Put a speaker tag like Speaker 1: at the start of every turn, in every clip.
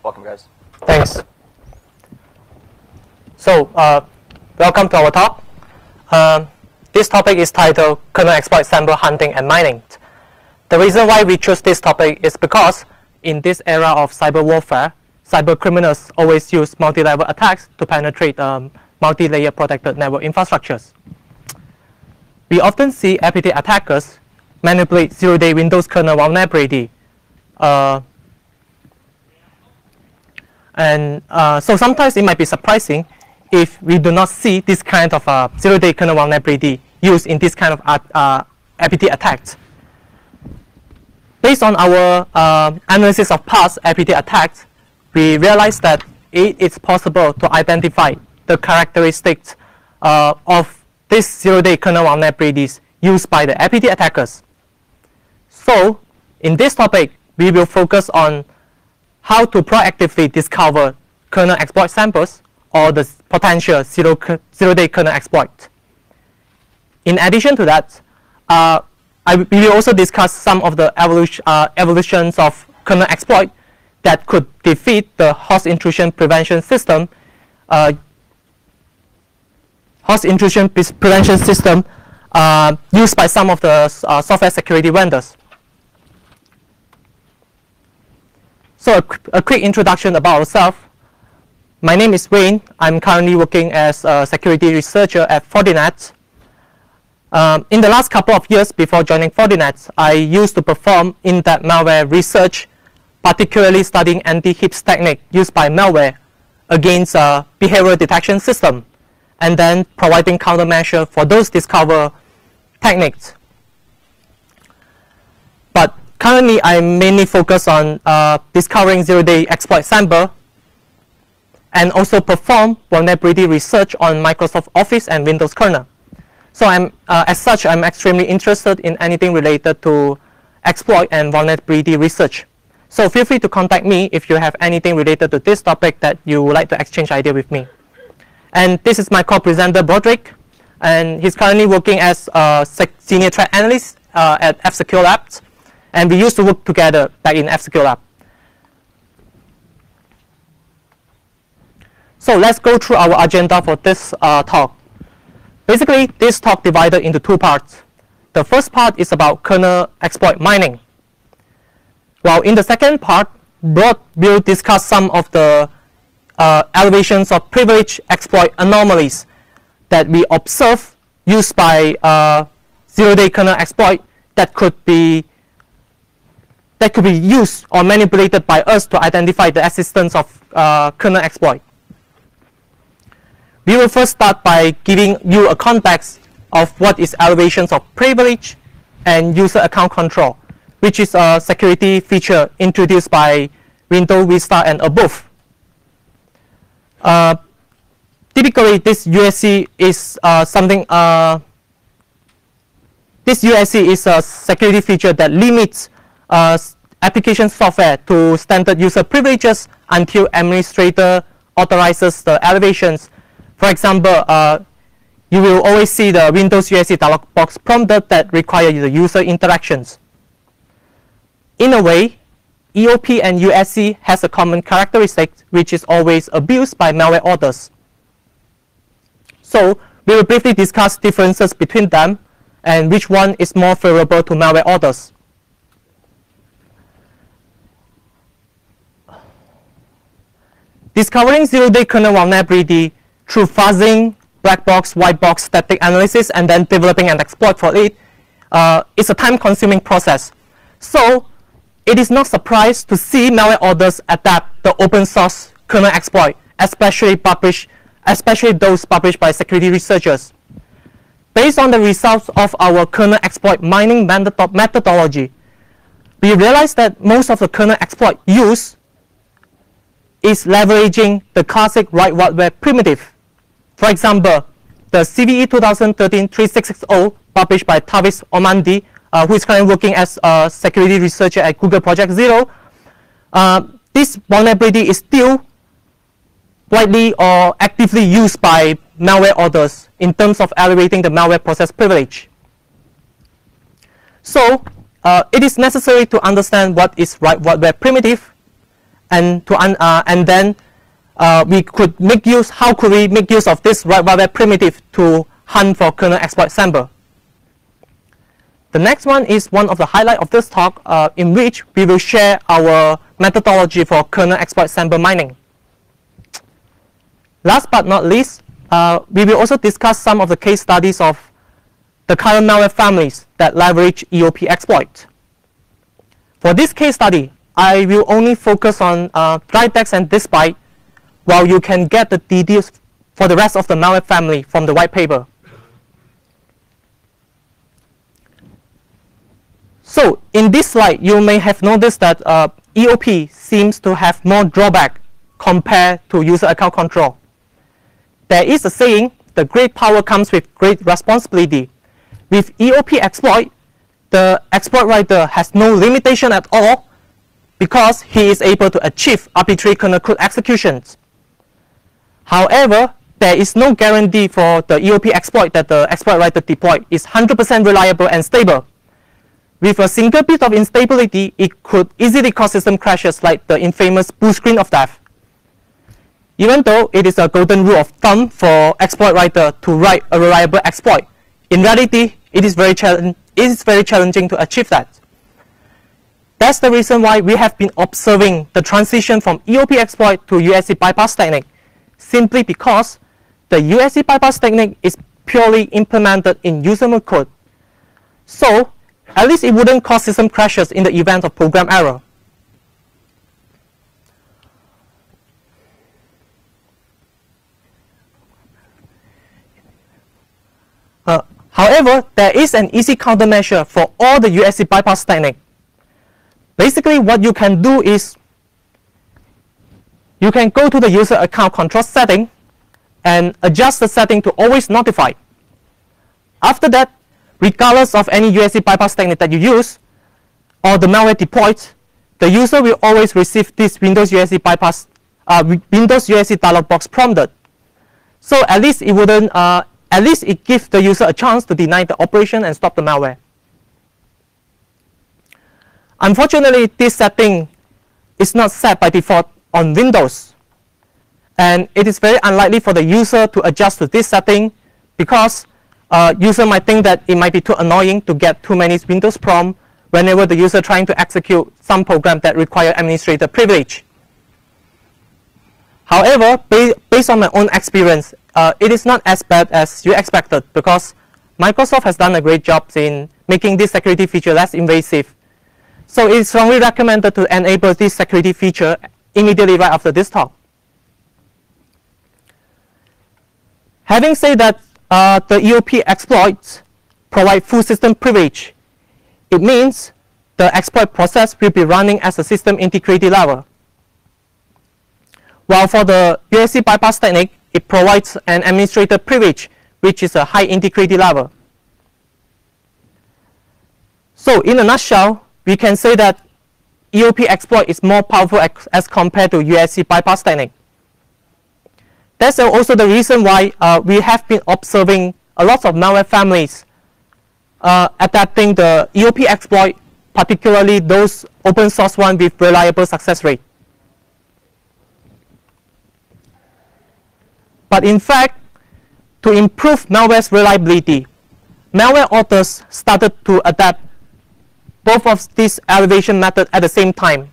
Speaker 1: Welcome, guys.
Speaker 2: Thanks. So, welcome to our talk. This topic is titled Kernel Exploit Sample Hunting and Mining. The reason why we chose this topic is because in this era of cyber warfare, cyber criminals always use multi-level attacks to penetrate multi-layer protected network infrastructures. We often see APT attackers manipulate zero-day Windows kernel vulnerability. So sometimes it might be surprising if we do not see this kind of zero-day kernel vulnerability used in this kind of APT attacks. Based on our analysis of past APT attacks, we realized that it is possible to identify the characteristics of these zero-day kernel vulnerabilities used by the APT attackers. So, in this topic, we will focus on how to proactively discover kernel exploit samples or the potential zero-day kernel exploit. In addition to that, we will also discuss some of the evolutions of kernel exploit that could defeat the host intrusion prevention system used by some of the software security vendors. So a quick introduction about ourselves. My name is Wayne. I'm currently working as a security researcher at Fortinet. In the last couple of years before joining Fortinet, I used to perform in-depth malware research, particularly studying anti-heaps technique used by malware against a behavioral detection system, and then providing countermeasure for those discovered techniques. But currently, I mainly focus on discovering zero-day exploit sample and also perform vulnerability research on Microsoft Office and Windows kernel. So as such, I'm extremely interested in anything related to exploit and vulnerability research. So feel free to contact me if you have anything related to this topic that you would like to exchange idea with me. And this is my co-presenter, Broderick, and he's currently working as a senior threat analyst at F-Secure Labs, and we used to work together back in F-Secure Lab. So let's go through our agenda for this talk. Basically, this talk divided into two parts. The first part is about kernel exploit mining, while in the second part, Brod will discuss some of the elevations of privilege exploit anomalies that we observe used by zero-day kernel exploit that could be used or manipulated by us to identify the existence of kernel exploit. We will first start by giving you a context of what is elevations of privilege and user account control, which is a security feature introduced by Windows Vista and above. Typically, this USC is a security feature that limits application software to standard user privileges until administrator authorizes the elevations. For example, you will always see the Windows USC dialog box prompted that require the user interactions. In a way, EOP and USC has a common characteristic, which is always abused by malware authors. So we will briefly discuss differences between them and which one is more favorable to malware authors. Discovering zero-day kernel vulnerability through fuzzing, black box, white box static analysis, and then developing an exploit for it is a time-consuming process. So it is not surprised to see malware authors adapt the open source kernel exploit, especially those published by security researchers. Based on the results of our kernel exploit mining methodology, we realized that most of the kernel exploit used is leveraging the classic write hardware primitive. For example, the CVE 2013-3660 published by Tavis Omandi, who is currently working as a security researcher at Google Project Zero. This vulnerability is still widely or actively used by malware authors in terms of elevating the malware process privilege. So it is necessary to understand what is write hardware primitive and then we could make use. How could we make use of this write primitive to hunt for kernel exploit sample? The next one is one of the highlights of this talk, in which we will share our methodology for kernel exploit sample mining. Last but not least, we will also discuss some of the case studies of the current malware families that leverage EOP exploit. For this case study, I will only focus on dry text and disk byte, while you can get the details for the rest of the malware family from the white paper. So in this slide, you may have noticed that EOP seems to have more drawback compared to user account control. There is a saying, the great power comes with great responsibility. With EOP exploit, the exploit writer has no limitation at all because he is able to achieve arbitrary kernel code executions. However, there is no guarantee for the EOP exploit that the exploit writer deployed is 100% reliable and stable. With a single bit of instability, it could easily cause system crashes like the infamous blue screen of death. Even though it is a golden rule of thumb for exploit writer to write a reliable exploit, in reality, it is very challenging to achieve that. That's the reason why we have been observing the transition from EOP exploit to USC bypass technique, simply because the USC bypass technique is purely implemented in user mode code. So, at least it wouldn't cause system crashes in the event of program error. However, there is an easy countermeasure for all the USC bypass technique. Basically, what you can do is you can go to the user account control setting and adjust the setting to always notify. After that, regardless of any USC bypass technique that you use or the malware deployed, the user will always receive this Windows USC bypass, Windows USC dialog box prompted. So at least it wouldn't, at least it gives the user a chance to deny the operation and stop the malware. Unfortunately, this setting is not set by default on Windows, and it is very unlikely for the user to adjust to this setting because user might think that it might be too annoying to get too many Windows prompts whenever the user trying to execute some program that require administrator privilege. However, based on my own experience, it is not as bad as you expected because Microsoft has done a great job in making this security feature less invasive. So it is strongly recommended to enable this security feature immediately right after this talk. Having said that, the EOP exploits provide full system privilege. It means the exploit process will be running as a system integrity level. While for the USC bypass technique, it provides an administrator privilege, which is a high integrity level. So in a nutshell, we can say that EOP exploit is more powerful as compared to USC bypass technique. That's also the reason why we have been observing a lot of malware families adapting the EOP exploit, particularly those open source ones with reliable success rate. But in fact, to improve malware's reliability, malware authors started to adapt both of these elevation methods at the same time,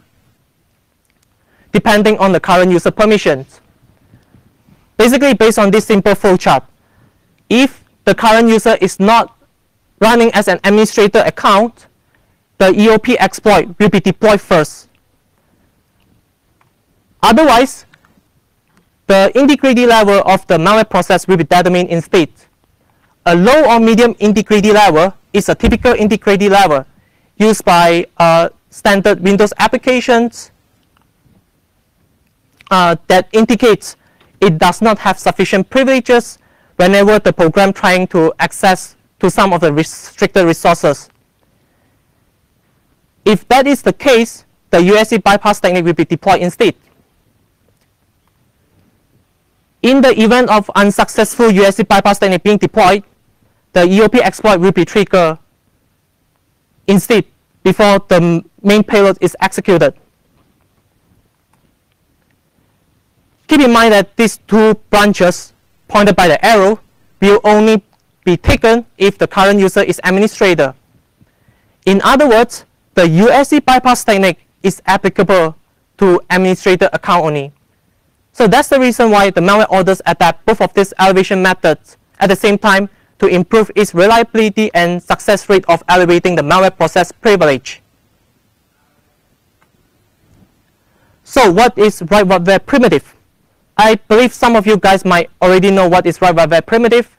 Speaker 2: depending on the current user permissions. Basically, based on this simple flowchart, if the current user is not running as an administrator account, the EOP exploit will be deployed first. Otherwise, the integrity level of the malware process will be determined instead. A low or medium integrity level is a typical integrity level used by standard Windows applications that indicates it does not have sufficient privileges whenever the program trying to access to some of the restricted resources. If that is the case, the USC bypass technique will be deployed instead. In the event of unsuccessful USC bypass technique being deployed, the EOP exploit will be triggered instead before the main payload is executed. Keep in mind that these two branches pointed by the arrow will only be taken if the current user is administrator. In other words, the USC bypass technique is applicable to administrator account only. So that's the reason why the malware orders adapt both of these elevation methods at the same time to improve its reliability and success rate of elevating the malware process privilege. So what is write web primitive? I believe some of you guys might already know what is write web primitive.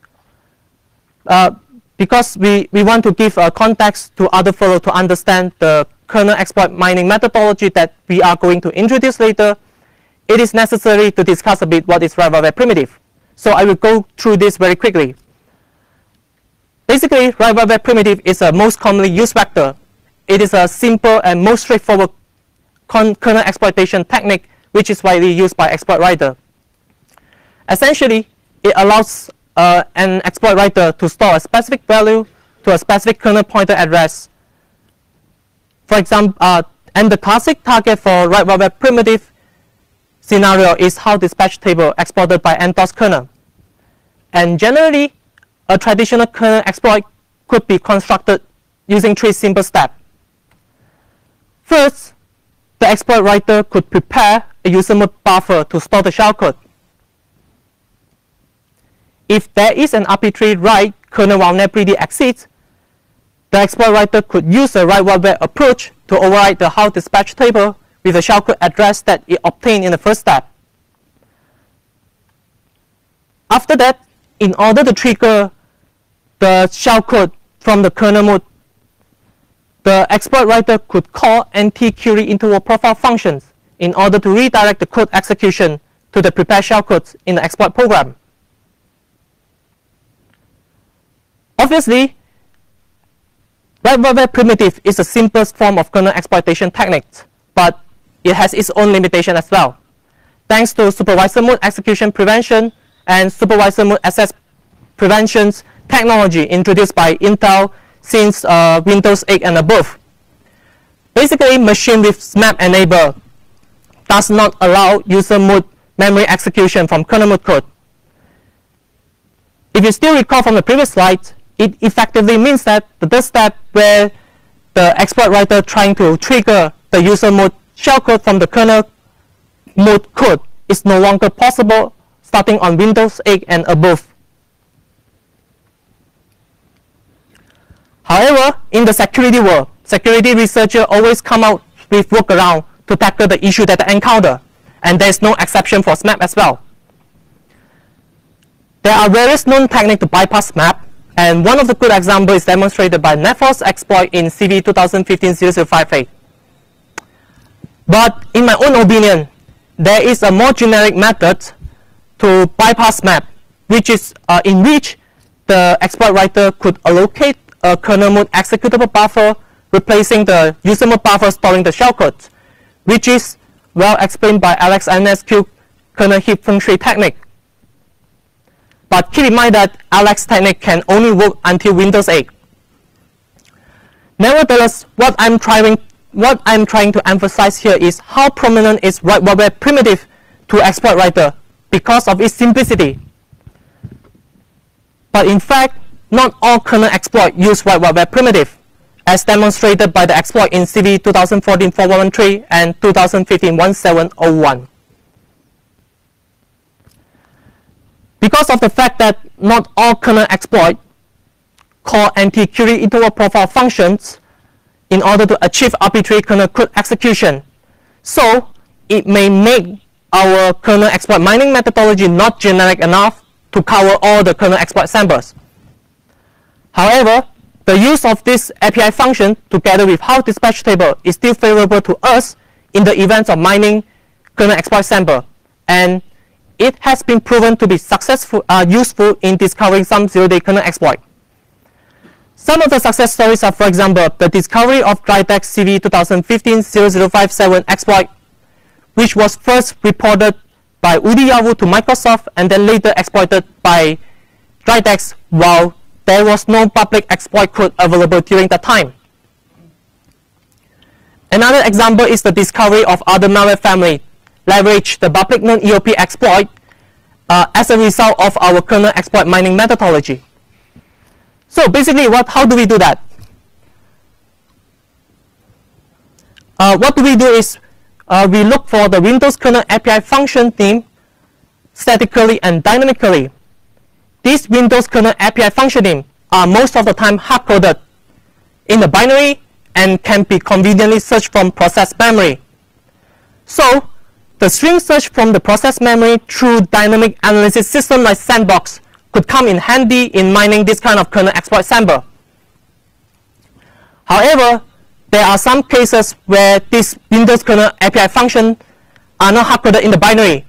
Speaker 2: Because we want to give a context to other fellow to understand the kernel exploit mining methodology that we are going to introduce later, it is necessary to discuss a bit what is write web primitive. So I will go through this very quickly. Basically, write web primitive is a most commonly used vector. It is a simple and most straightforward kernel exploitation technique which is widely used by exploit writer. Essentially, it allows an exploit writer to store a specific value to a specific kernel pointer address. For example, and the classic target for write web primitive scenario is how dispatch table exported by NTOS kernel. And generally, a traditional kernel exploit could be constructed using 3 simple steps. First, the exploit writer could prepare a user mode buffer to store the shellcode. If there is an arbitrary write kernel vulnerability exists, the exploit writer could use a write web approach to override the how dispatch table with the shellcode address that it obtained in the first step. After that, in order to trigger the shellcode from the kernel mode, the exploit writer could call anti-query interval profile functions in order to redirect the code execution to the prepared shellcodes in the exploit program. Obviously, write web primitive is the simplest form of kernel exploitation techniques, but it has its own limitation as well. Thanks to supervisor mode execution prevention and supervisor mode access prevention technology introduced by Intel since Windows 8 and above. Basically, machine with SMAP enable does not allow user mode memory execution from kernel mode code. If you still recall from the previous slide, it effectively means that the third step where the exploit writer trying to trigger the user mode shellcode from the kernel mode code is no longer possible starting on Windows 8 and above. However, in the security world, security researchers always come out with workaround to tackle the issue that they encounter, and there is no exception for SMAP as well. There are various known techniques to bypass SMAP, and one of the good examples is demonstrated by NetForce exploit in CV 2015-0058. But in my own opinion, there is a more generic method to bypass SMAP, which is in which the exploit writer could allocate a kernel mode executable buffer, replacing the user mode buffer storing the shellcode, which is well explained by Alex NSQ kernel heap function technique. But keep in mind that Alex technique can only work until Windows 8. Nevertheless, what I'm trying to emphasize here is how prominent is write web primitive to exploit writer because of its simplicity. But in fact, not all kernel exploit use write web primitive, as demonstrated by the exploit in CV 2014-4113 and 2015-1701. Because of the fact that not all kernel exploit call anti-query interval profile functions in order to achieve arbitrary kernel code execution, so it may make our kernel exploit mining methodology not generic enough to cover all the kernel exploit samples. However, the use of this API function together with how dispatch table is still favorable to us in the events of mining kernel exploit sample, and it has been proven to be useful in discovering some zero-day kernel exploit. Some of the success stories are, for example, the discovery of Drydex CV 2015-0057 exploit, which was first reported by Udi Yawu to Microsoft and then later exploited by Drydex while there was no public exploit code available during that time. Another example is the discovery of other malware family leverage the public known EOP exploit as a result of our kernel exploit mining methodology. So basically, how do we do that? What we do is we look for the Windows kernel API function name statically and dynamically. These Windows kernel API function name are most of the time hard-coded in the binary and can be conveniently searched from process memory. So the string search from the process memory through dynamic analysis system like Sandbox could come in handy in mining this kind of kernel exploit sample. However, there are some cases where these Windows kernel API functions are not hard-coded in the binary.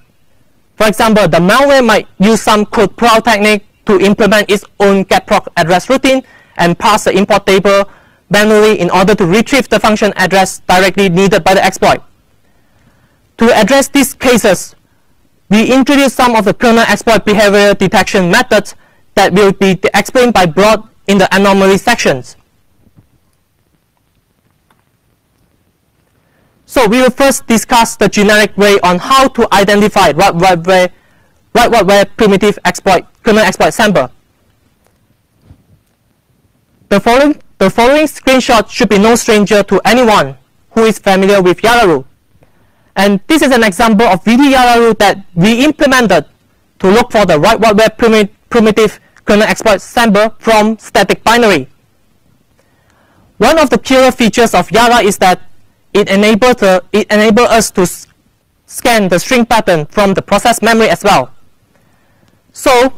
Speaker 2: For example, the malware might use some code prowl technique to implement its own getproc address routine and pass the import table manually in order to retrieve the function address directly needed by the exploit. To address these cases, we introduce some of the kernel exploit behavior detection methods that will be explained by Brod in the anomaly sections. So we will first discuss the generic way on how to identify write-what-where primitive exploit, kernel exploit sample. The following screenshot should be no stranger to anyone who is familiar with Yararu. And this is an example of VD Yararu that we implemented to look for the write-what-where primitive kernel exploit sample from static binary. One of the killer features of Yara is that it enables us to scan the string pattern from the process memory as well. So,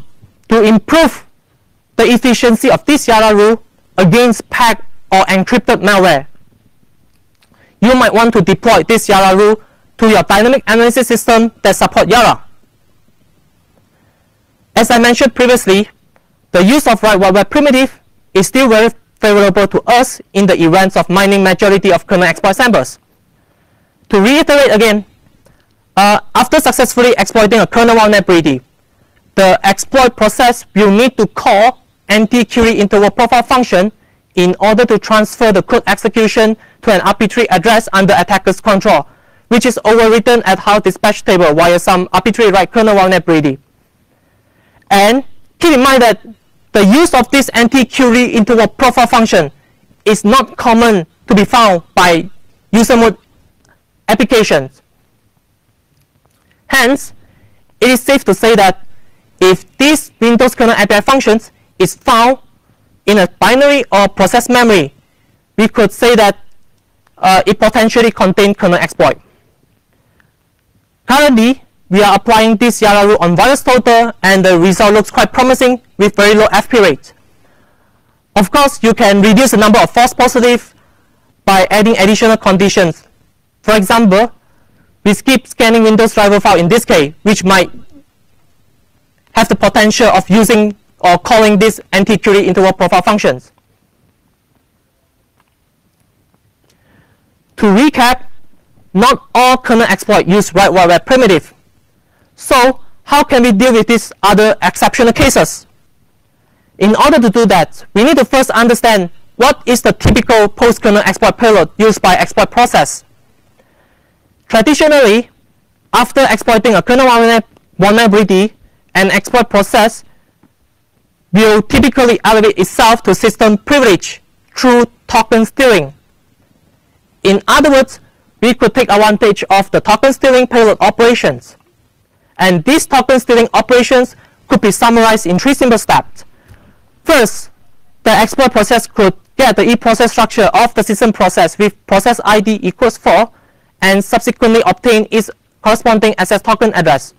Speaker 2: to improve the efficiency of this Yararu against packed or encrypted malware, you might want to deploy this Yararu to your dynamic analysis system that support Yara. As I mentioned previously, the use of write-what-where primitive is still very favorable to us in the events of mining majority of kernel exploit samples. To reiterate again, after successfully exploiting a kernel vulnerability, the exploit process will need to call anti-query interval profile function in order to transfer the code execution to an arbitrary address under attacker's control, which is overwritten at how dispatch table via some arbitrary write kernel vulnerability. And keep in mind that the use of this anti-query interval profile function is not common to be found by user mode applications. Hence, it is safe to say that if this Windows kernel API functions is found in a binary or process memory, we could say that it potentially contains kernel exploit. Currently, we are applying this Yararu on virus total, and the result looks quite promising with very low FP rate. Of course, you can reduce the number of false positives by adding additional conditions. For example, we skip scanning Windows driver file in this case, which might have the potential of using or calling these anti-query interval profile functions. To recap, not all kernel exploits use write-what-where primitive. So, how can we deal with these other exceptional cases? In order to do that, we need to first understand what is the typical post-kernel exploit payload used by exploit process. Traditionally, after exploiting a kernel vulnerability, an exploit process will typically elevate itself to system privilege through token stealing. In other words, we could take advantage of the token stealing payload operations. And these token stealing operations could be summarized in 3 simple steps. First, the exploit process could get the e-process structure of the system process with process ID equals 4 and subsequently obtain its corresponding SS token address.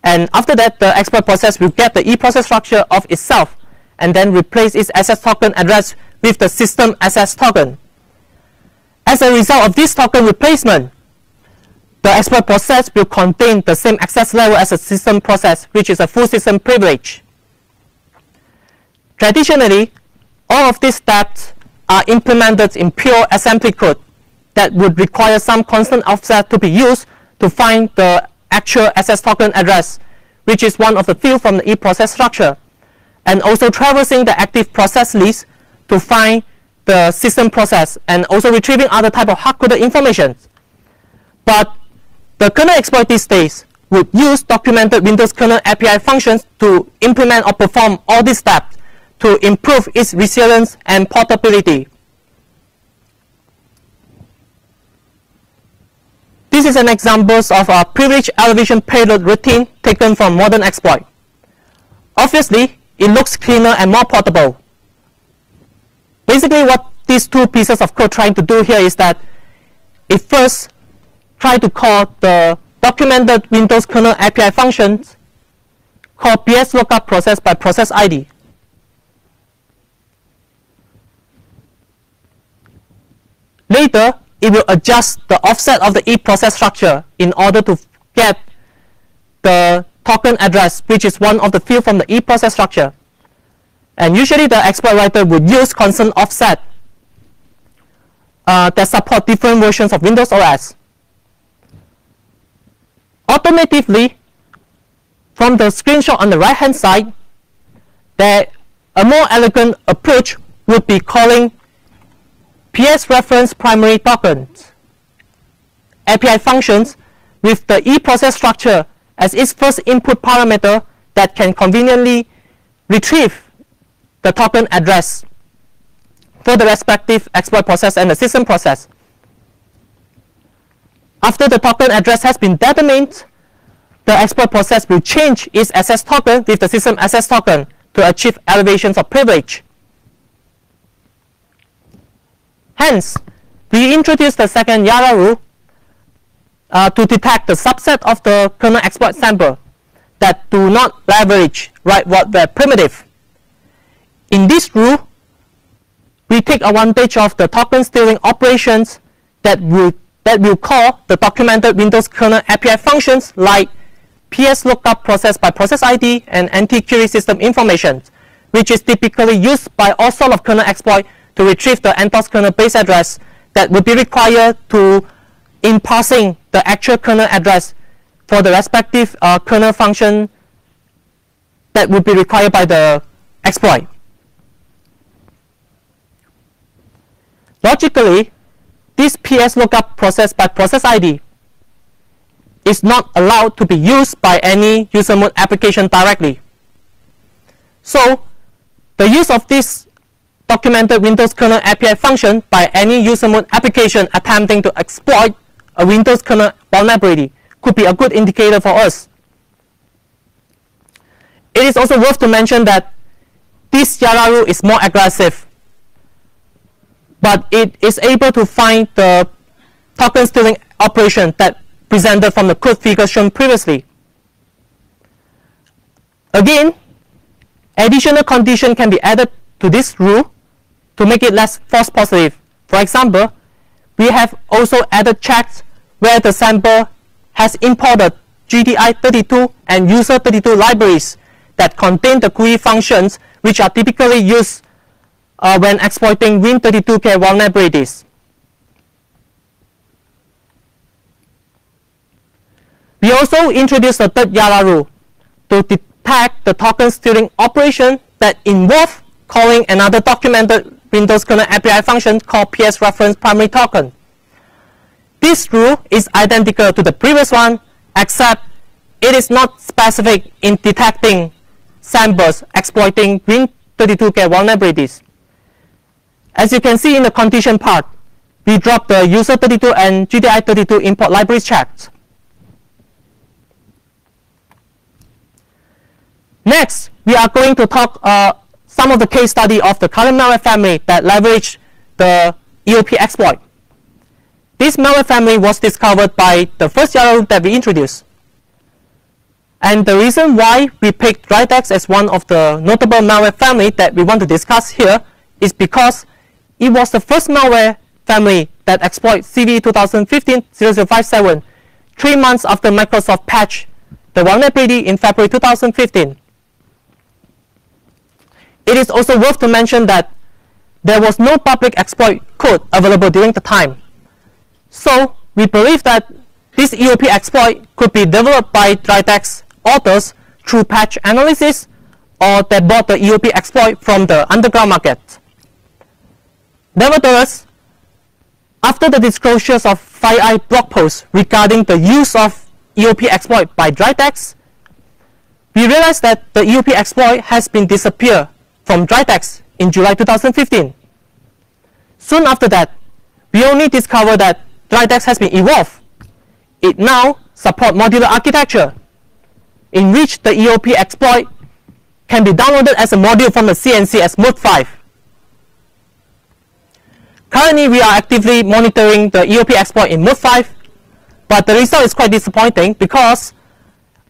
Speaker 2: And after that, the exploit process will get the e-process structure of itself and then replace its SS token address with the system SS token. As a result of this token replacement, the exploit process will contain the same access level as a system process, which is a full system privilege. Traditionally, all of these steps are implemented in pure assembly code that would require some constant offset to be used to find the actual SS token address, which is one of the fields from the e-process structure, and also traversing the active process list to find the system process and also retrieving other type of hard-coded information. But the kernel exploit these days would use documented Windows kernel API functions to implement or perform all these steps to improve its resilience and portability. This is an example of a privilege elevation payload routine taken from modern exploit. Obviously, it looks cleaner and more portable. Basically, what these two pieces of code trying to do here is that it first try to call the documented Windows kernel API functions called PS lookup process by process ID. Later, it will adjust the offset of the eProcess structure in order to get the token address, which is one of the fields from the eProcess structure. And usually the exploit writer would use constant offset that support different versions of Windows OS. Alternatively, from the screenshot on the right hand side, a more elegant approach would be calling PS reference primary tokens API functions with the eProcess structure as its first input parameter that can conveniently retrieve the token address for the respective exploit process and the system process. After the token address has been determined, the exploit process will change its access token with the system access token to achieve elevations of privilege. Hence, we introduced the second Yara rule to detect the subset of the kernel exploit sample that do not leverage write-word primitive. In this rule, we take advantage of the token stealing operations that will call the documented Windows kernel API functions like PS lookup process by process ID and anti-query system information, which is typically used by all sorts of kernel exploit to retrieve the NTOS kernel base address that would be required in parsing the actual kernel address for the respective kernel function that would be required by the exploit. Logically, this PS lookup process by process ID is not allowed to be used by any user mode application directly. So, the use of this documented Windows kernel API function by any user mode application attempting to exploit a Windows kernel vulnerability could be a good indicator for us. It is also worth to mention that this Yara rule is more aggressive, but it is able to find the token stealing operation that presented from the code figure shown previously. Again, additional condition can be added to this rule to make it less false positive. For example, we have also added checks where the sample has imported GDI32 and user32 libraries that contain the GUI functions which are typically used when exploiting Win32k vulnerabilities. We also introduced a third Yara rule to detect the token stealing operation that involve calling another documented Windows kernel API function called PS reference primary token. This rule is identical to the previous one, except it is not specific in detecting samples exploiting Win32k vulnerabilities. As you can see in the condition part, we dropped the user32 and GDI32 import libraries checks. Next, we are going to talk some of the case study of the current malware family that leverage the EOP exploit. This malware family was discovered by the first Yara rule that we introduced. And the reason why we picked Broderick as one of the notable malware family that we want to discuss here is because it was the first malware family that exploits CV 2015-0057 3 months after Microsoft patched the vulnerability in February 2015. It is also worth to mention that there was no public exploit code available during the time. So we believe that this EOP exploit could be developed by Broderick's authors through patch analysis, or they bought the EOP exploit from the underground market. Nevertheless, After the disclosures of 5i blog posts regarding the use of EOP exploit by DryText, we realized that the EOP exploit has been disappeared from DryText in July 2015. Soon after that, we only discovered that DryText has been evolved. It now supports modular architecture, in which the EOP exploit can be downloaded as a module from the CNC as Mode 5. Currently, we are actively monitoring the EOP exploit in Mode 5, but the result is quite disappointing because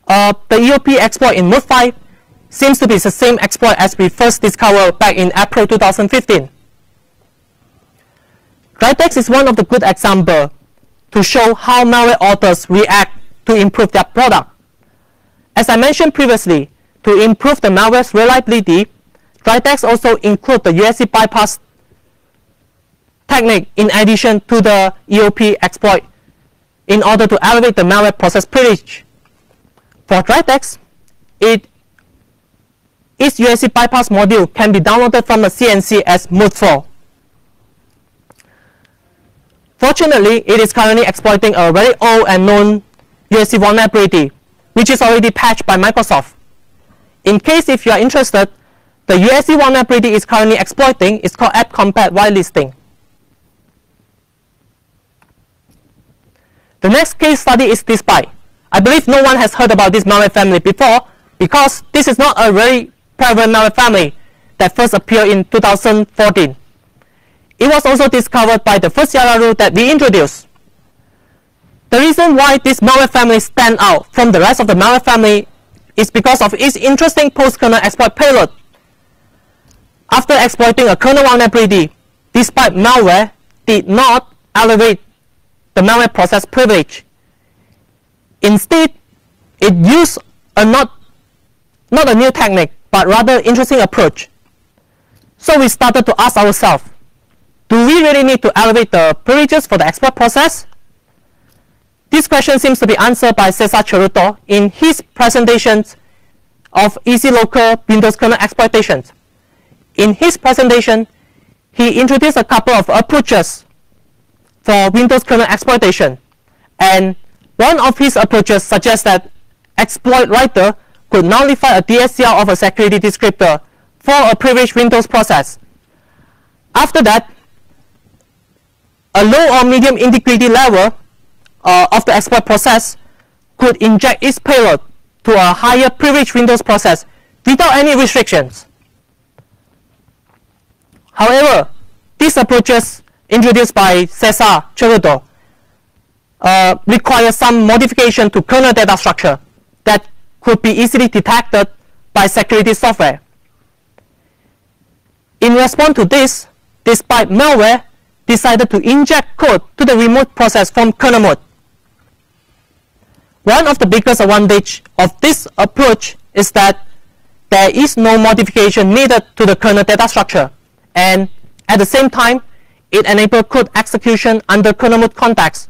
Speaker 2: the EOP exploit in Mode 5 seems to be the same exploit as we first discovered back in April 2015. DryText is one of the good examples to show how malware authors react to improve their product. As I mentioned previously, to improve the malware's reliability, DryText also includes the USC bypass technique in addition to the EOP exploit in order to elevate the malware process privilege. For DryText, its USC bypass module can be downloaded from the CNC as Mode 4. Fortunately, it is currently exploiting a very old and known USC vulnerability, which is already patched by Microsoft. In case if you are interested, the USC vulnerability is currently exploiting is called app-compat whitelisting. The next case study is Despite. I believe no one has heard about this malware family before because this is not a very prevalent malware family that first appeared in 2014. It was also discovered by the first YARA that we introduced. The reason why this malware family stands out from the rest of the malware family is because of its interesting post-kernel exploit payload. After exploiting a kernel vulnerability, Despite malware did not elevate the malware process privilege. Instead, it used not a new technique, but rather interesting approach. So we started to ask ourselves, do we really need to elevate the privileges for the exploit process? This question seems to be answered by Cesar Cheruto in his presentations of easy local Windows kernel exploitations. In his presentation, he introduced a couple of approaches for Windows kernel exploitation, and one of his approaches suggests that exploit writer could nullify a DSCR of a security descriptor for a privileged Windows process. After that, a low or medium integrity level of the exploit process could inject its payload to a higher privileged Windows process without any restrictions. However, these approaches introduced by Cesar Cheruto require some modification to kernel data structure that could be easily detected by security software. In response to this, Despite malware decided to inject code to the remote process from kernel mode. One of the biggest advantages of this approach is that there is no modification needed to the kernel data structure, and at the same time, it enables code execution under kernel mode context.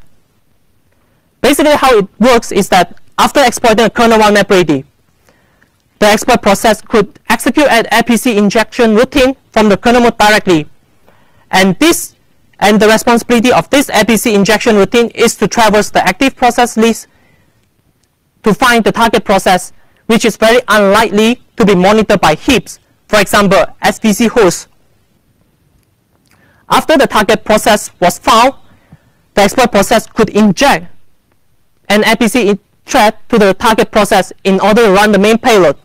Speaker 2: Basically, how it works is that after exploiting a kernel vulnerability, the exploit process could execute an RPC injection routine from the kernel mode directly, and the responsibility of this RPC injection routine is to traverse the active process list to find the target process, which is very unlikely to be monitored by heaps, for example, SVC hosts. After the target process was found, the exploit process could inject an RPC thread to the target process in order to run the main payload.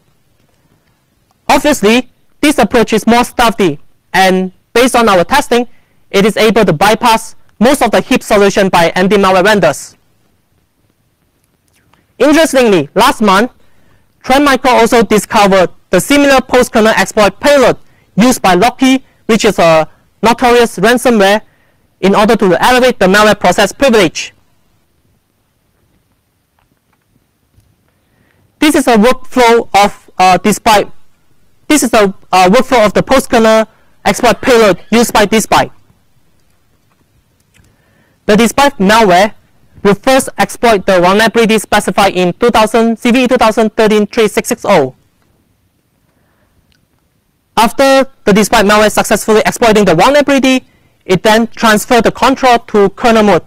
Speaker 2: Obviously, this approach is more stealthy, and based on our testing, it is able to bypass most of the heap solution by anti-malware vendors. Interestingly, last month, Trend Micro also discovered the similar post-kernel exploit payload used by Locky, which is a notorious ransomware, in order to elevate the malware process privilege. This is a workflow of workflow of the post-kernel exploit payload used by Despite. The Despite malware will first exploit the vulnerability specified in CVE 2013-3660. After the Despite malware successfully exploiting the vulnerability, it then transfers the control to kernel mode.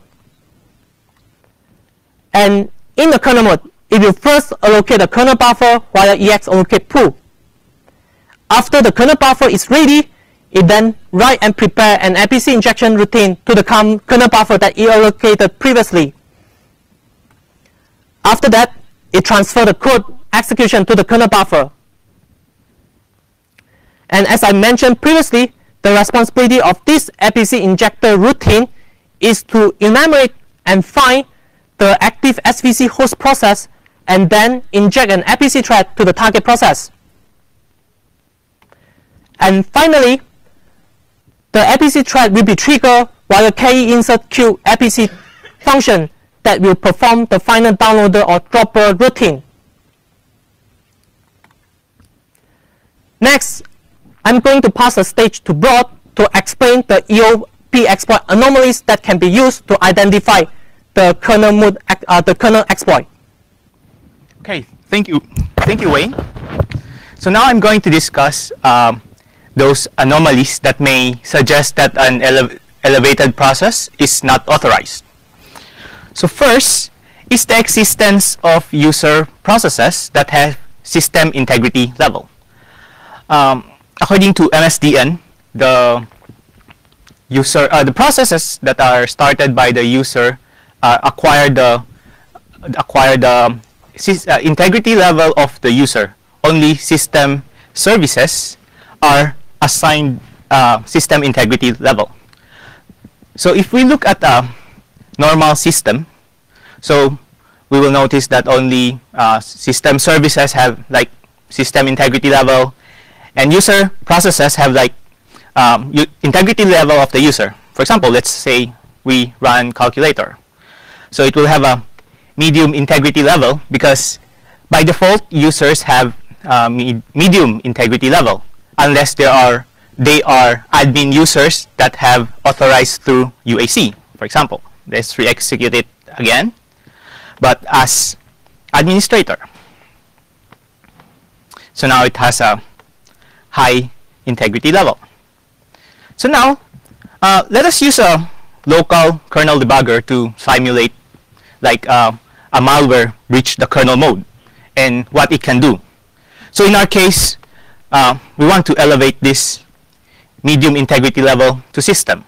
Speaker 2: And in the kernel mode, it will first allocate the kernel buffer while EX allocate pool. After the kernel buffer is ready, it then write and prepare an APC injection routine to the kernel buffer that it allocated previously. After that, it transfers the code execution to the kernel buffer. And as I mentioned previously, the responsibility of this APC injector routine is to enumerate and find the active SVC host process and then inject an APC thread to the target process. And finally, the APC thread will be triggered while the KE insert Q APC function that will perform the final downloader or dropper routine. Next, I'm going to pass the stage to Brod to explain the EOP exploit anomalies that can be used to identify the kernel mode, the kernel exploit.
Speaker 1: Okay, thank you, Wayne. So now I'm going to discuss those anomalies that may suggest that an elevated process is not authorized. So first is the existence of user processes that have system integrity level. According to MSDN, the processes that are started by the user acquire the integrity level of the user. Only system services are assigned system integrity level. So if we look at a normal system, so we will notice that only system services have like system integrity level, and user processes have like integrity level of the user. For example, let's say we run calculator. So it will have a medium integrity level because by default users have medium integrity level unless they are admin users that have authorized through UAC. For example, let's re-execute it again, but as administrator. So now it has a high integrity level. So now let us use a local kernel debugger to simulate like a malware breach the kernel mode and what it can do. So in our case, we want to elevate this medium integrity level to system.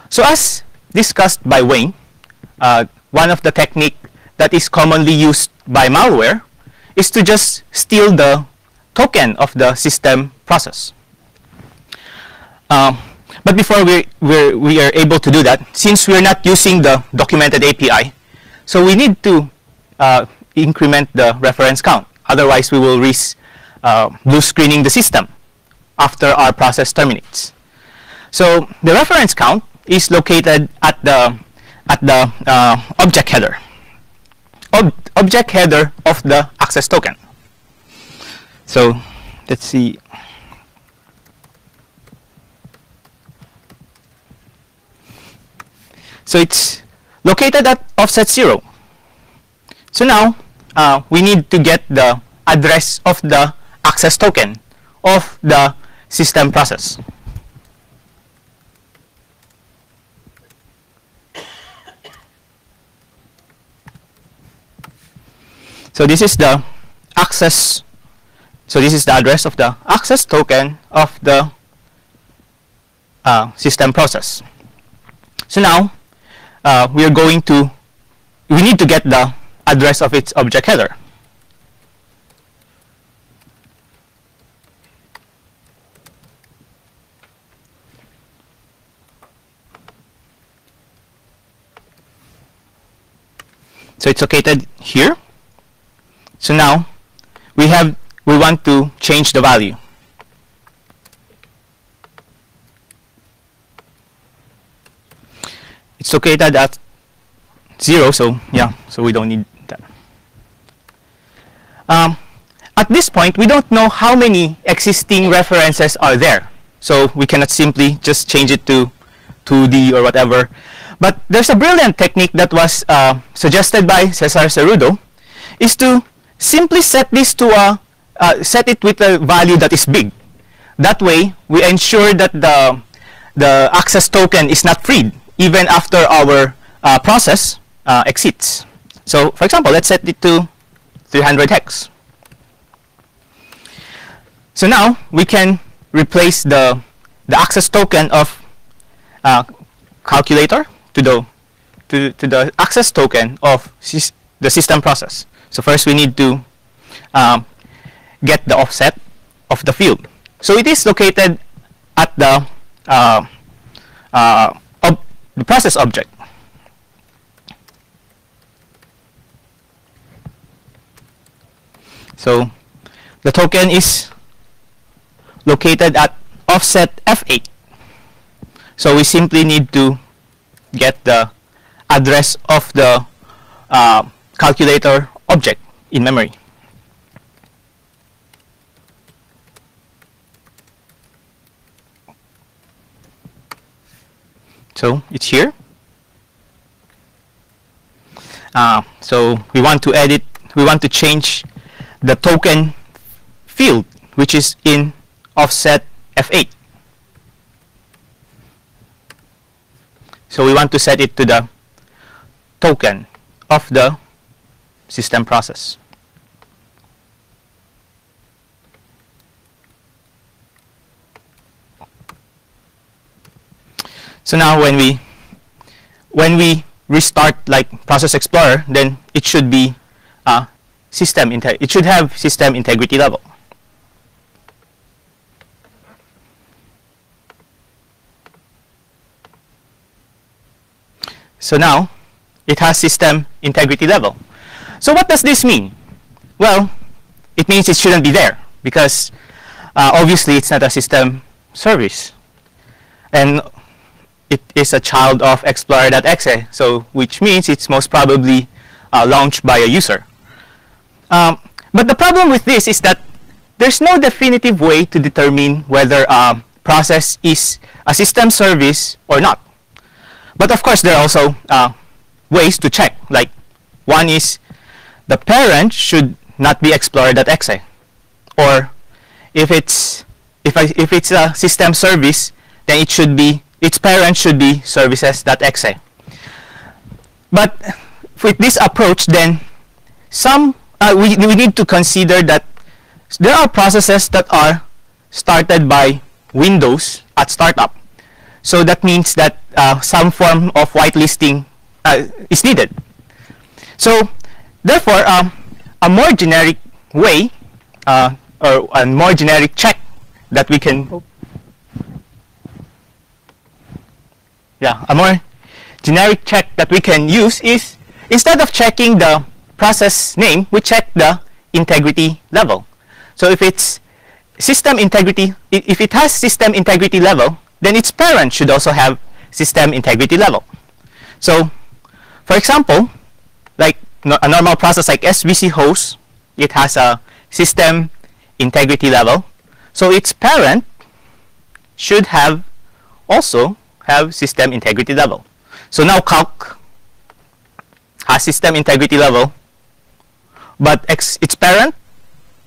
Speaker 1: So as discussed by Wayne, one of the technique that is commonly used by malware is to just steal the token of the system process. But before we are able to do that, since we're not using the documented API, so we need to increment the reference count. Otherwise, we will risk blue screening the system after our process terminates. So the reference count is located at the object header. Object header of the access token. So let's see. So it's located at offset 0. So now we need to get the address of the access token of the system process. So this is the access. So this is the address of the access token of the system process. So now we need to get the address of its object header. So it's located here. So now we want to change the value. It's located at 0, so yeah, so we don't need that. At this point, we don't know how many existing references are there. So we cannot simply just change it to 2D or whatever. But there's a brilliant technique that was suggested by Cesar Cerrudo, is to simply set this to set it with a value that is big. That way, we ensure that the access token is not freed even after our process exits. So for example, let's set it to 300 hex. So now we can replace the access token of calculator to the access token of the system process. So first we need to get the offset of the field. So it is located at the process object. So the token is located at offset F8. So we simply need to get the address of the calculator object in memory. So it's here. So we want to change the token field, which is in offset F8. So we want to set it to the token of the system process. So now when we restart like Process Explorer, then it should be it should have system integrity level. So now it has system integrity level. So what does this mean? Well, it means it shouldn't be there because obviously it's not a system service, and it is a child of Explorer.exe, so which means it's most probably launched by a user. But the problem with this is that there's no definitive way to determine whether a process is a system service or not. But of course, there are also ways to check. Like, one is the parent should not be Explorer.exe, or if it's a system service, then its parent should be services.exe. But with this approach, then we need to consider that there are processes that are started by Windows at startup. So that means that some form of whitelisting is needed. So therefore, a more generic way or a more generic check that we can a more generic check that we can use is, instead of checking the process name, we check the integrity level. So if it's system integrity, if it has system integrity level, then its parent should also have system integrity level. So for example, like a normal process like SVC host, it has a system integrity level. So its parent should also have system integrity level. So now calc has system integrity level, but its parent,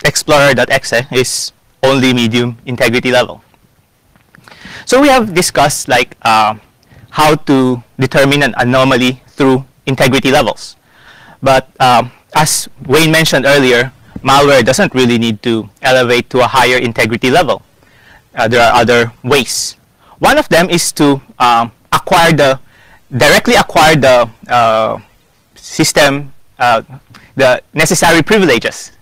Speaker 1: Explorer.exe, is only medium integrity level. So we have discussed like how to determine an anomaly through integrity levels. But as Wayne mentioned earlier, malware doesn't really need to elevate to a higher integrity level. There are other ways. One of them is to directly acquire the system, the necessary privileges.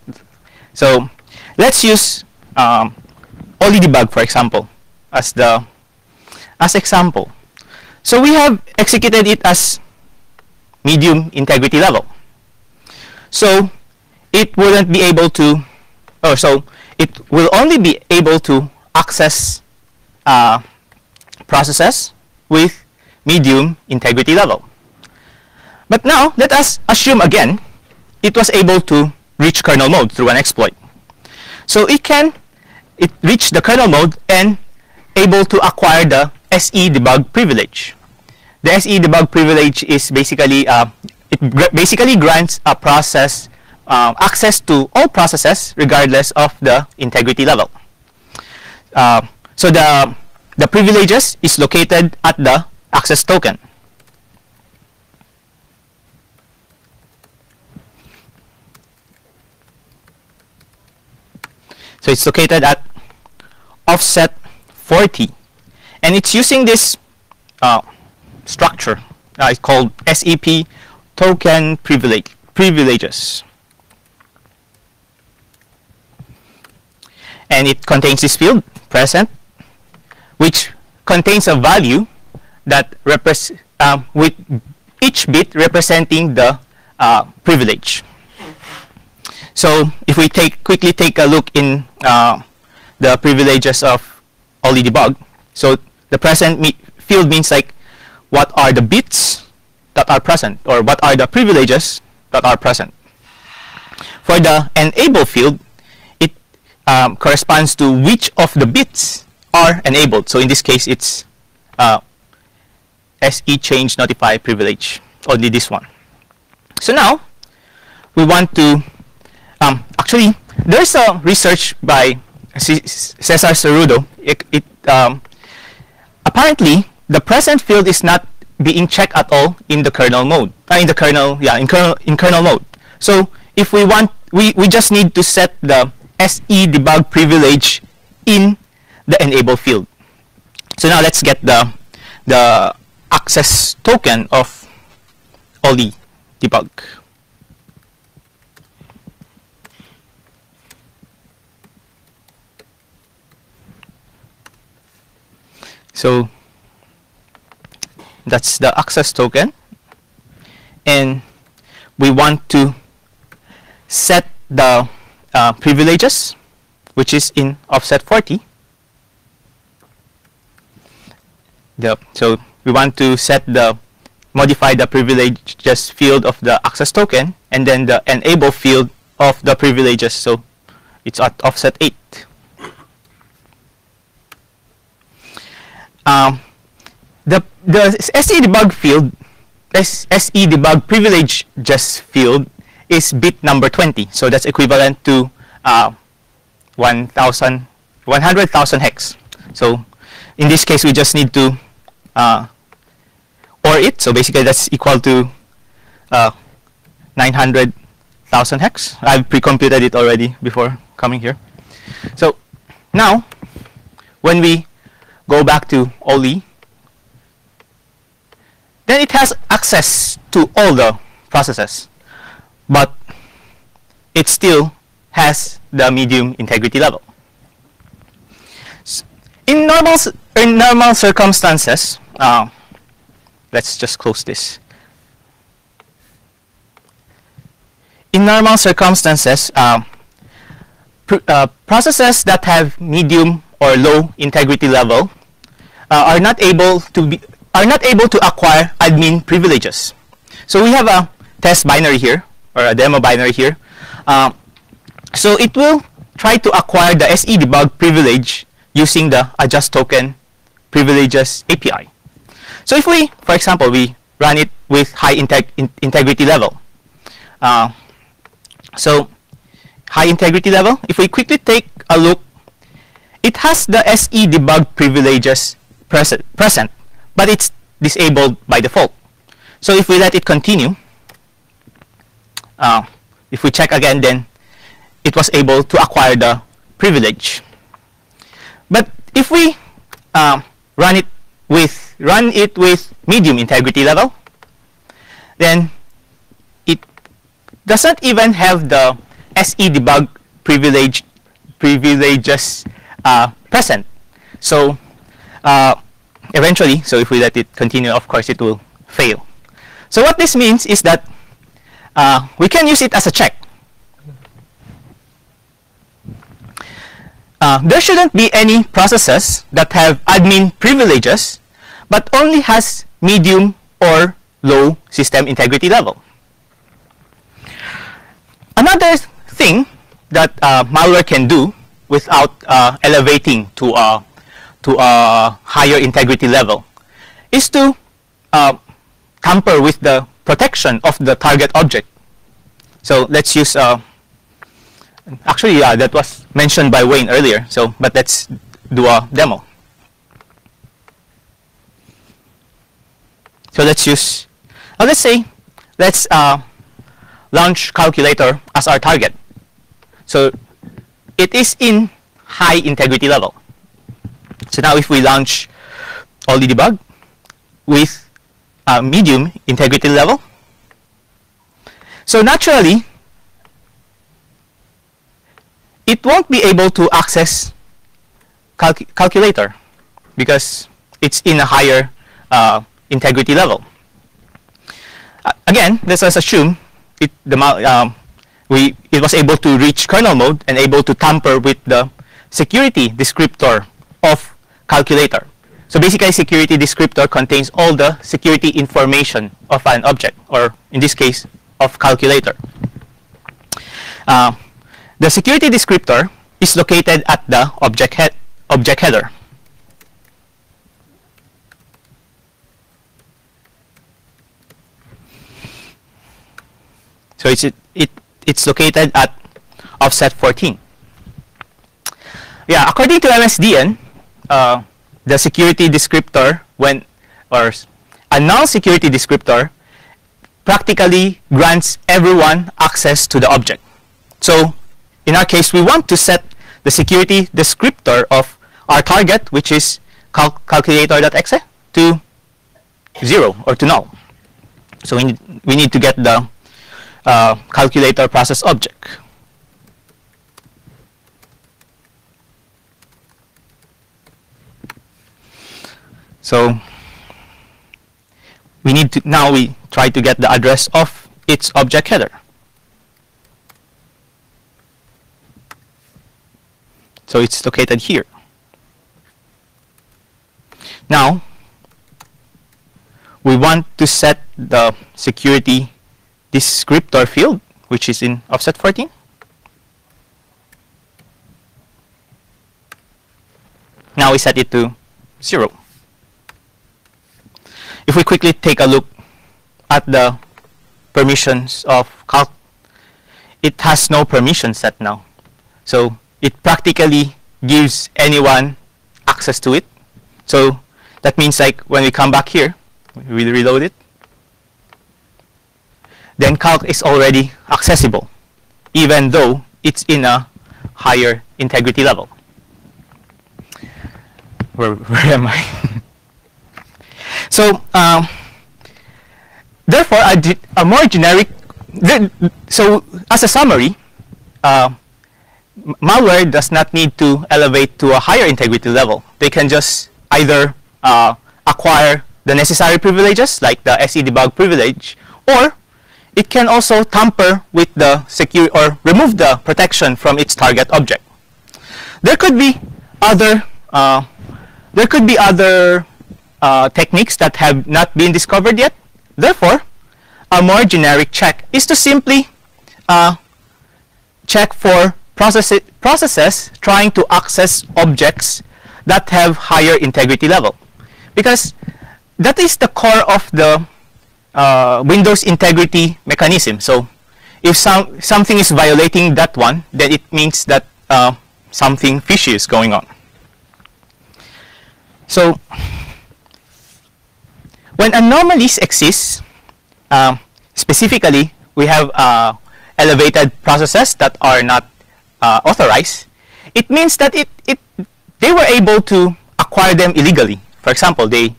Speaker 1: So let's use OLIDebug, for example, as example. So we have executed it as medium integrity level. So it wouldn't be able to, so it will only be able to access processes with medium integrity level. But now let us assume again it was able to reach kernel mode through an exploit. So it reached the kernel mode and able to acquire the SE debug privilege. The SE debug privilege is basically it basically grants a process access to all processes regardless of the integrity level. So the the privileges is located at the access token. So it's located at offset 40, and it's using this structure. It's called SEP token privileges, and it contains this field present, which contains a value that with each bit representing the privilege. So if we quickly take a look in the privileges of Oli debug, so the present field means like what are the bits that are present, or what are the privileges that are present. For the enable field, it corresponds to which of the bits are enabled. So in this case, it's SE change notify privilege, only this one. So now we want to actually, there's a research by Cesar Cerrudo. Apparently, the present field is not being checked at all in the kernel mode. In kernel mode. So if we want, we just need to set the SE debug privilege in the enable field. So now let's get the access token of Oli debug. So that's the access token, and we want to set the privileges, which is in offset 40. So we want to modify the privileges field of the access token, and then the enable field of the privileges. So it's at offset 8. The SE debug field, SE debug privilege just field is bit number 20. So that's equivalent to 100,000 hex. So in this case, we just need to OR it. So basically, that's equal to 900,000 hex. I've pre-computed it already before coming here. So now, when we go back to Oli, then it has access to all the processes, but it still has the medium integrity level. In normal circumstances, let's just close this. In normal circumstances, processes that have medium or low integrity level are not able to acquire admin privileges. So we have a test binary here, or a demo binary here. So it will try to acquire the SE debug privilege using the adjust token privileges API. So if we, for example, we run it with high integrity level. So high integrity level, if we quickly take a look, it has the SE debug privileges present, but it's disabled by default. So if we let it continue, if we check again, then it was able to acquire the privilege. But if we run it with medium integrity level, then it doesn't even have the SE debug privileges present. So eventually, so if we let it continue, of course it will fail. So what this means is that we can use it as a check. There shouldn't be any processes that have admin privileges, but only has medium or low system integrity level. Another thing that malware can do without elevating to a higher integrity level is to tamper with the protection of the target object. So let's use actually that was mentioned by Wayne earlier, so but let's do a demo. So let's use, let's launch calculator as our target. So it is in high integrity level. So now if we launch only debug with medium integrity level, so naturally it won't be able to access calculator because it's in a higher integrity level. Again, let's just assume it was able to reach kernel mode and able to tamper with the security descriptor of calculator. So basically, security descriptor contains all the security information of an object, or in this case, of calculator. The security descriptor is located at the object header. So it's located at offset 14. Yeah, according to MSDN, the security descriptor or a null security descriptor practically grants everyone access to the object. So in our case, we want to set the security descriptor of our target, which is calculator.exe, to 0 or to null. So we need to get the calculator process object. So now we try to get the address of its object header. So it's located here. Now we want to set the security descriptor field, which is in offset 14. Now we set it to 0. If we quickly take a look at the permissions of calc, it has no permission set now. So it practically gives anyone access to it. So that means like when we come back here, we reload it, then calc is already accessible, even though it's in a higher integrity level. Where am I? So therefore, a more generic. So as a summary, malware does not need to elevate to a higher integrity level. They can just either acquire the necessary privileges, like the SE debug privilege, or it can also tamper with the secure or remove the protection from its target object. There could be other techniques that have not been discovered yet. Therefore, a more generic check is to simply check for processes trying to access objects that have higher integrity level, because that is the core of the Windows integrity mechanism. So if something is violating that one, then it means that something fishy is going on. So when anomalies exist, specifically we have elevated processes that are not authorized, it means that they were able to acquire them illegally. For example, they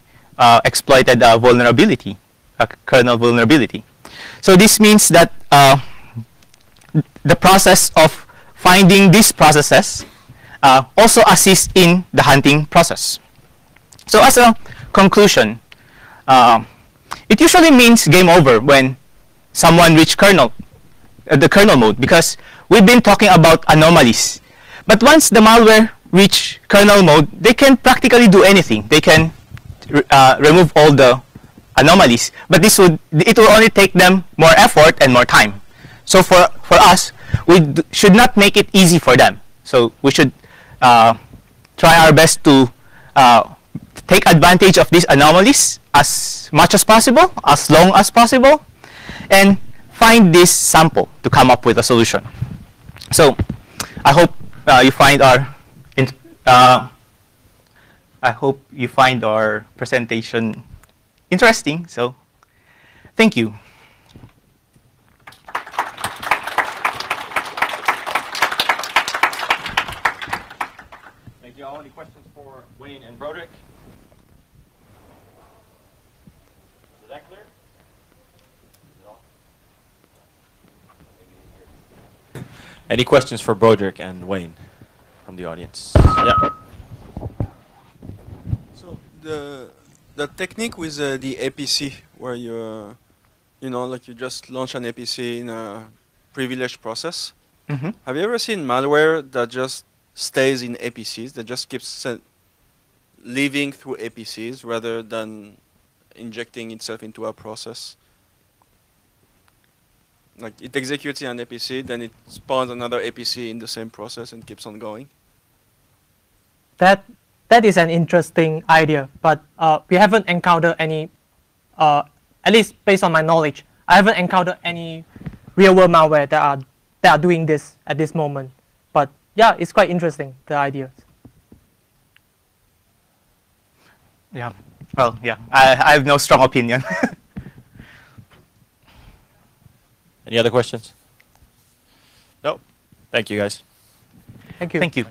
Speaker 1: exploited a vulnerability, a kernel vulnerability. So this means that the process of finding these processes also assists in the hunting process. So as a conclusion, it usually means game over when someone reaches the kernel mode, because we've been talking about anomalies. But once the malware reach kernel mode, they can practically do anything. They can remove all the anomalies, but it will only take them more effort and more time. So for us, we should not make it easy for them. So we should try our best to take advantage of these anomalies as much as possible, as long as possible, and find this sample to come up with a solution. So I hope you find our presentation interesting. So thank you. Thank you all. Any questions for Wayne and Broderick? Is that clear?
Speaker 3: Any questions for Broderick and Wayne from the audience? Yeah.
Speaker 4: So the technique with the APC, where like you just launch an APC in a privileged process.
Speaker 1: Mm-hmm.
Speaker 4: Have you ever seen malware that just stays in APCs, that just keeps living through APCs rather than injecting itself into a process? Like it executes in an APC, then it spawns another APC in the same process and keeps on going.
Speaker 2: That is an interesting idea, but we haven't encountered any, at least based on my knowledge, I haven't encountered any real-world malware that are doing this at this moment. But yeah, it's quite interesting, the idea.
Speaker 1: Yeah. Well, yeah. I have no strong opinion.
Speaker 3: Any other questions? No. Thank you, guys.
Speaker 2: Thank you.
Speaker 1: Thank you.